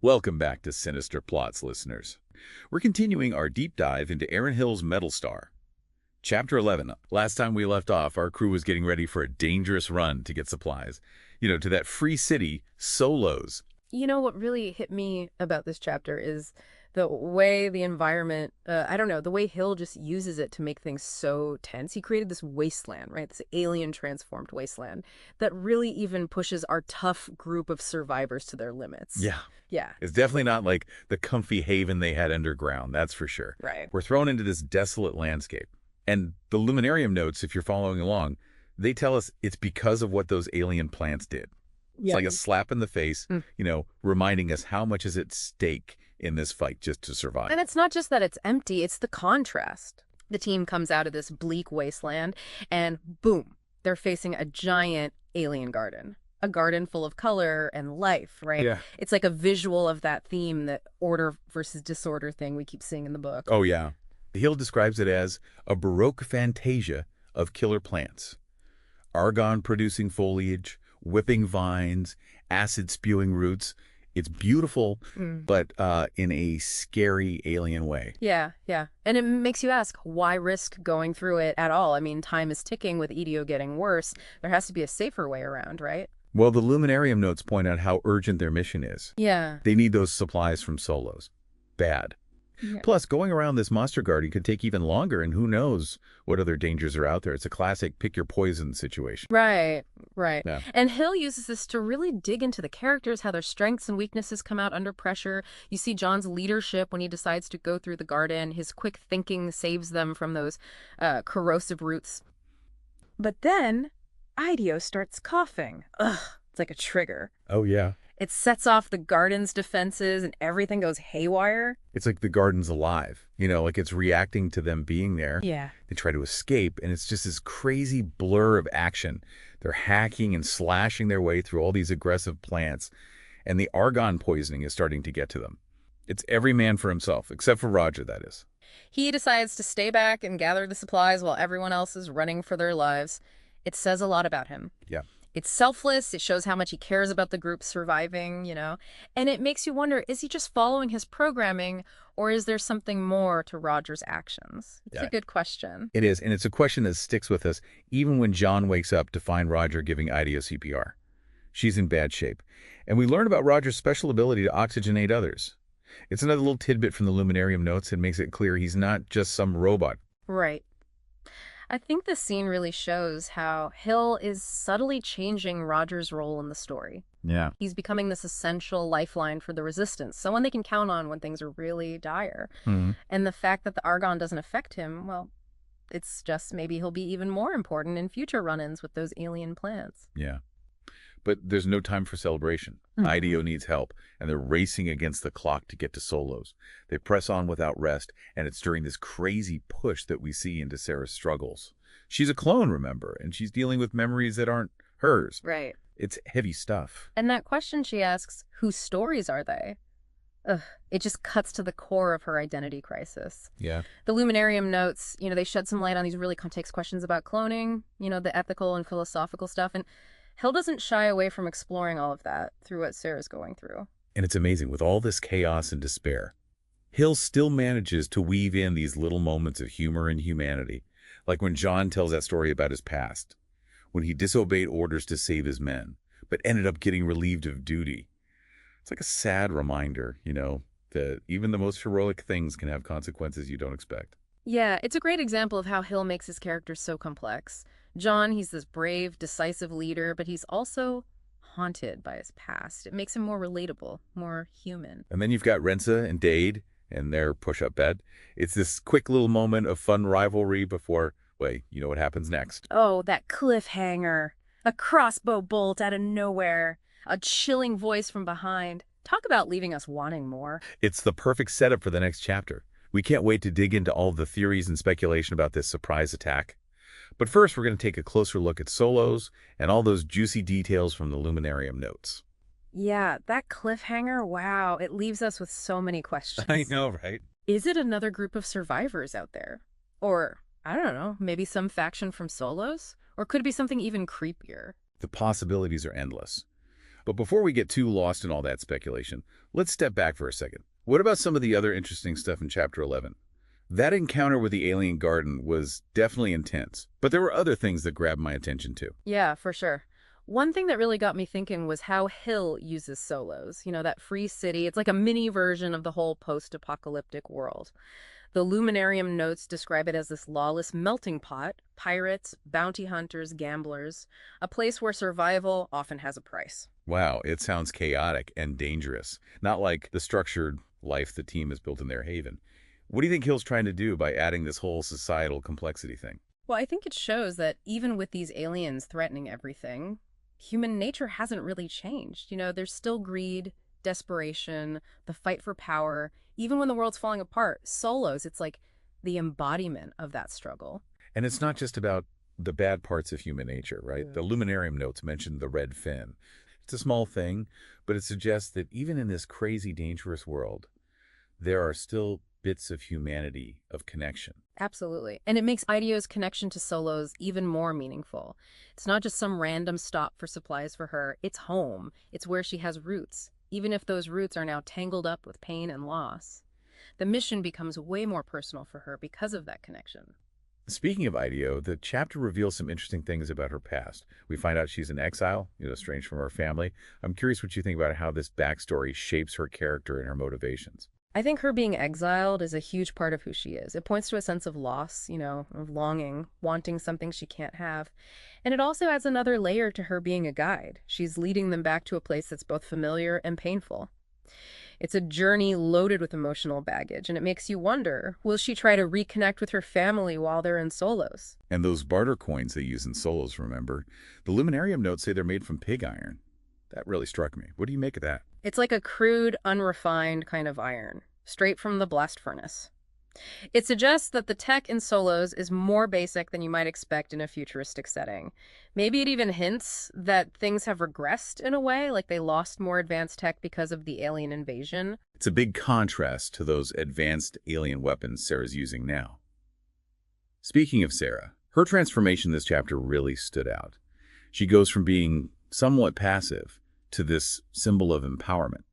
Welcome back to Sinister Plots, listeners. We're continuing our deep dive into Aaron Hill's Metalstar. Chapter 11. Last time we left off, our crew was getting ready for a dangerous run to get supplies. To that free city, Solos. You know what really hit me about this chapter is the way the environment, I don't know, the way Hill just uses it to make things so tense. He created this wasteland, right? This alien transformed wasteland that really even pushes our tough group of survivors to their limits. Yeah. Yeah. It's definitely not like the comfy haven they had underground, that's for sure. Right. We're thrown into this desolate landscape. And the Luminarium notes, if you're following along, they tell us it's because of what those alien plants did. It's like a slap in the face, reminding us how much is at stake in this fight just to survive. And it's not just that it's empty, it's the contrast. The team comes out of this bleak wasteland and boom, they're facing a giant alien garden. A garden full of color and life, right? Yeah. It's like a visual of that theme, that order versus disorder thing we keep seeing in the book. Oh, yeah. Hill describes it as a Baroque fantasia of killer plants. Argon-producing foliage, whipping vines, acid-spewing roots. It's beautiful, but in a scary alien way. Yeah, yeah. And it makes you ask, why risk going through it at all? I mean, time is ticking with EDO getting worse. There has to be a safer way around, right? Well, the Luminarium notes point out how urgent their mission is. Yeah. They need those supplies from Solos. Bad. Yeah. Plus, going around this monster garden could take even longer, and who knows what other dangers are out there. It's a classic pick-your-poison situation. Right, right. Yeah. And Hill uses this to really dig into the characters, how their strengths and weaknesses come out under pressure. You see John's leadership when he decides to go through the garden. His quick thinking saves them from those corrosive roots. But then, IDEO starts coughing. Ugh, it's like a trigger. Oh, yeah. It sets off the garden's defenses and everything goes haywire. It's like the garden's alive, like it's reacting to them being there. Yeah. They try to escape, and it's just this crazy blur of action. They're hacking and slashing their way through all these aggressive plants, and the argon poisoning is starting to get to them. It's every man for himself, except for Roger, that is. He decides to stay back and gather the supplies while everyone else is running for their lives. It says a lot about him. Yeah. It's selfless. It shows how much he cares about the group surviving, And it makes you wonder, is he just following his programming, or is there something more to Roger's actions? It's a good question. It is, and it's a question that sticks with us even when John wakes up to find Roger giving IDEO CPR. She's in bad shape. And we learn about Roger's special ability to oxygenate others. It's another little tidbit from the Luminarium notes that makes it clear he's not just some robot. Right. I think this scene really shows how Hill is subtly changing Roger's role in the story. Yeah. He's becoming this essential lifeline for the Resistance, someone they can count on when things are really dire. And the fact that the argon doesn't affect him, well, it's just maybe he'll be even more important in future run-ins with those alien plants. Yeah. But there's no time for celebration. IDEO needs help, and they're racing against the clock to get to Solos. They press on without rest, and it's during this crazy push that we see into Sarah's struggles. She's a clone, remember, and she's dealing with memories that aren't hers. Right. It's heavy stuff. And that question she asks, whose stories are they? Ugh, it just cuts to the core of her identity crisis. Yeah. The Luminarium notes, they shed some light on these really complex questions about cloning, the ethical and philosophical stuff, and Hill doesn't shy away from exploring all of that through what Sarah's going through. And it's amazing, with all this chaos and despair, Hill still manages to weave in these little moments of humor and humanity, like when John tells that story about his past, when he disobeyed orders to save his men, but ended up getting relieved of duty. It's like a sad reminder, that even the most heroic things can have consequences you don't expect. Yeah, it's a great example of how Hill makes his characters so complex. John, he's this brave, decisive leader, but he's also haunted by his past. It makes him more relatable, more human. And then you've got Rensa and Dade and their push-up bed. It's this quick little moment of fun rivalry before, wait, you know what happens next. Oh, that cliffhanger. A crossbow bolt out of nowhere. A chilling voice from behind. Talk about leaving us wanting more. It's the perfect setup for the next chapter. We can't wait to dig into all the theories and speculation about this surprise attack. But first, we're going to take a closer look at Solos and all those juicy details from the Luminarium notes. Yeah, that cliffhanger, wow, it leaves us with so many questions. I know, right? Is it another group of survivors out there? Or, I don't know, maybe some faction from Solos? Or could it be something even creepier? The possibilities are endless. But before we get too lost in all that speculation, let's step back for a second. What about some of the other interesting stuff in Chapter 11? That encounter with the alien garden was definitely intense, but there were other things that grabbed my attention too. Yeah, for sure. One thing that really got me thinking was how Hill uses solos. That free city, it's like a mini version of the whole post-apocalyptic world. The Luminarium notes describe it as this lawless melting pot, pirates, bounty hunters, gamblers, a place where survival often has a price. Wow, it sounds chaotic and dangerous, not like the structured life the team has built in their haven. What do you think Hill's trying to do by adding this whole societal complexity thing? Well, I think it shows that even with these aliens threatening everything, human nature hasn't really changed. There's still greed, desperation, the fight for power. Even when the world's falling apart, Solos, it's like the embodiment of that struggle. And it's not just about the bad parts of human nature, right? Yeah. The Luminarium notes mention the red fin. It's a small thing, but it suggests that even in this crazy, dangerous world, there are still bits of humanity, of connection. Absolutely. And it makes Ideo's connection to Solos even more meaningful. It's not just some random stop for supplies for her. It's home. It's where she has roots, even if those roots are now tangled up with pain and loss. The mission becomes way more personal for her because of that connection. Speaking of Ideo, the chapter reveals some interesting things about her past. We find out she's in exile, estranged from her family. I'm curious what you think about how this backstory shapes her character and her motivations. I think her being exiled is a huge part of who she is. It points to a sense of loss, of longing, wanting something she can't have. And it also adds another layer to her being a guide. She's leading them back to a place that's both familiar and painful. It's a journey loaded with emotional baggage, and it makes you wonder, will she try to reconnect with her family while they're in Solos? And those barter coins they use in Solos, remember? The Luminarium notes say they're made from pig iron. That really struck me. What do you make of that? It's like a crude, unrefined kind of iron, straight from the blast furnace. It suggests that the tech in Solos is more basic than you might expect in a futuristic setting. Maybe it even hints that things have regressed in a way, like they lost more advanced tech because of the alien invasion. It's a big contrast to those advanced alien weapons Sarah's using now. Speaking of Sarah, her transformation this chapter really stood out. She goes from being somewhat passive to this symbol of empowerment.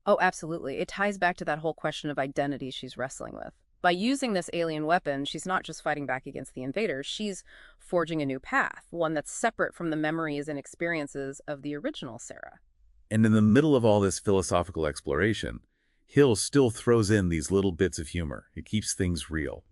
Oh, absolutely. It ties back to that whole question of identity she's wrestling with. By using this alien weapon, she's not just fighting back against the invaders, she's forging a new path, one that's separate from the memories and experiences of the original Sarah. And in the middle of all this philosophical exploration, Hill still throws in these little bits of humor. It keeps things real.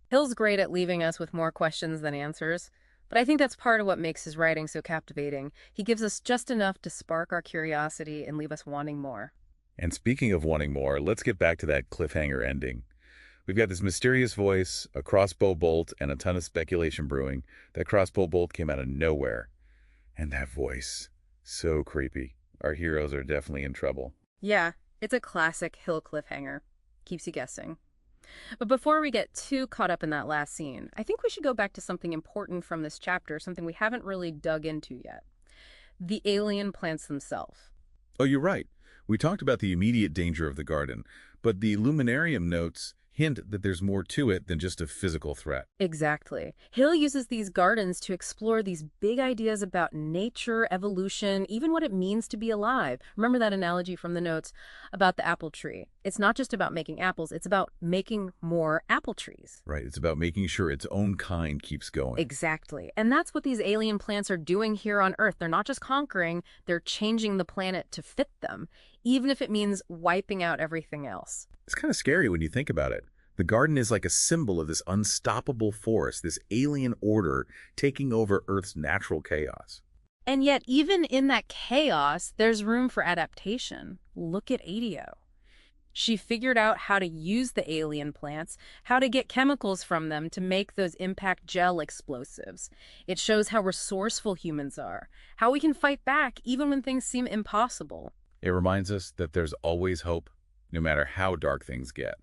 Hill's great at leaving us with more questions than answers, but I think that's part of what makes his writing so captivating. He gives us just enough to spark our curiosity and leave us wanting more. And speaking of wanting more, let's get back to that cliffhanger ending. We've got this mysterious voice, a crossbow bolt, and a ton of speculation brewing. That crossbow bolt came out of nowhere. And that voice, so creepy. Our heroes are definitely in trouble. Yeah, it's a classic Hill cliffhanger. Keeps you guessing. But before we get too caught up in that last scene, I think we should go back to something important from this chapter, something we haven't really dug into yet. The alien plants themselves. Oh, you're right. We talked about the immediate danger of the garden, but the Luminarium notes hint that there's more to it than just a physical threat. Exactly. Hill uses these gardens to explore these big ideas about nature, evolution, even what it means to be alive. Remember that analogy from the notes about the apple tree? It's not just about making apples, it's about making more apple trees. Right, it's about making sure its own kind keeps going. Exactly. And that's what these alien plants are doing here on Earth. They're not just conquering, they're changing the planet to fit them, even if it means wiping out everything else. It's kind of scary when you think about it. The garden is like a symbol of this unstoppable force, this alien order taking over Earth's natural chaos. And yet, even in that chaos, there's room for adaptation. Look at Adio. She figured out how to use the alien plants, how to get chemicals from them to make those impact gel explosives. It shows how resourceful humans are, how we can fight back even when things seem impossible. It reminds us that there's always hope, no matter how dark things get.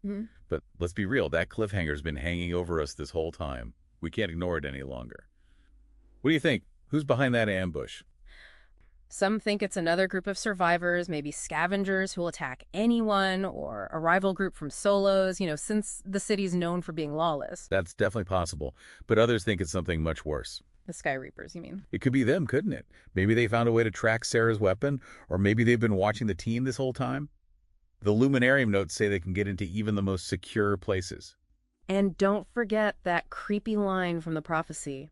But let's be real, that cliffhanger's been hanging over us this whole time. We can't ignore it any longer. What do you think? Who's behind that ambush? Some think it's another group of survivors, maybe scavengers who will attack anyone, or a rival group from Solos, since the city's known for being lawless. That's definitely possible, but others think it's something much worse. The Sky Reapers, you mean? It could be them, couldn't it? Maybe they found a way to track Sarah's weapon, or maybe they've been watching the team this whole time. The Luminarium notes say they can get into even the most secure places. And don't forget that creepy line from the prophecy.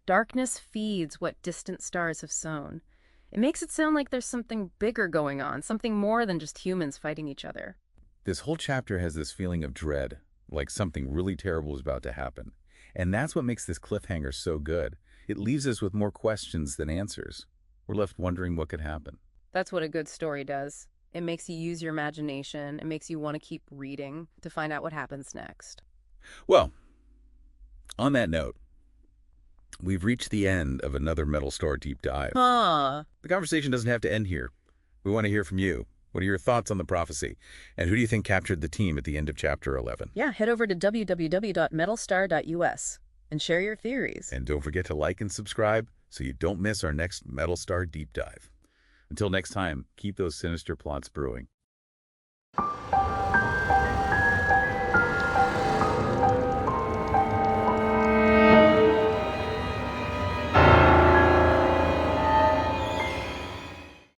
Darkness feeds what distant stars have sown. It makes it sound like there's something bigger going on, something more than just humans fighting each other. This whole chapter has this feeling of dread, like something really terrible is about to happen. And that's what makes this cliffhanger so good. It leaves us with more questions than answers. We're left wondering what could happen. That's what a good story does. It makes you use your imagination. It makes you want to keep reading to find out what happens next. Well, on that note, we've reached the end of another Metalstar Deep Dive. Huh. The conversation doesn't have to end here. We want to hear from you. What are your thoughts on the prophecy? And who do you think captured the team at the end of Chapter 11? Yeah, head over to www.metalstar.us and share your theories. And don't forget to like and subscribe so you don't miss our next Metalstar Deep Dive. Until next time, keep those sinister plots brewing.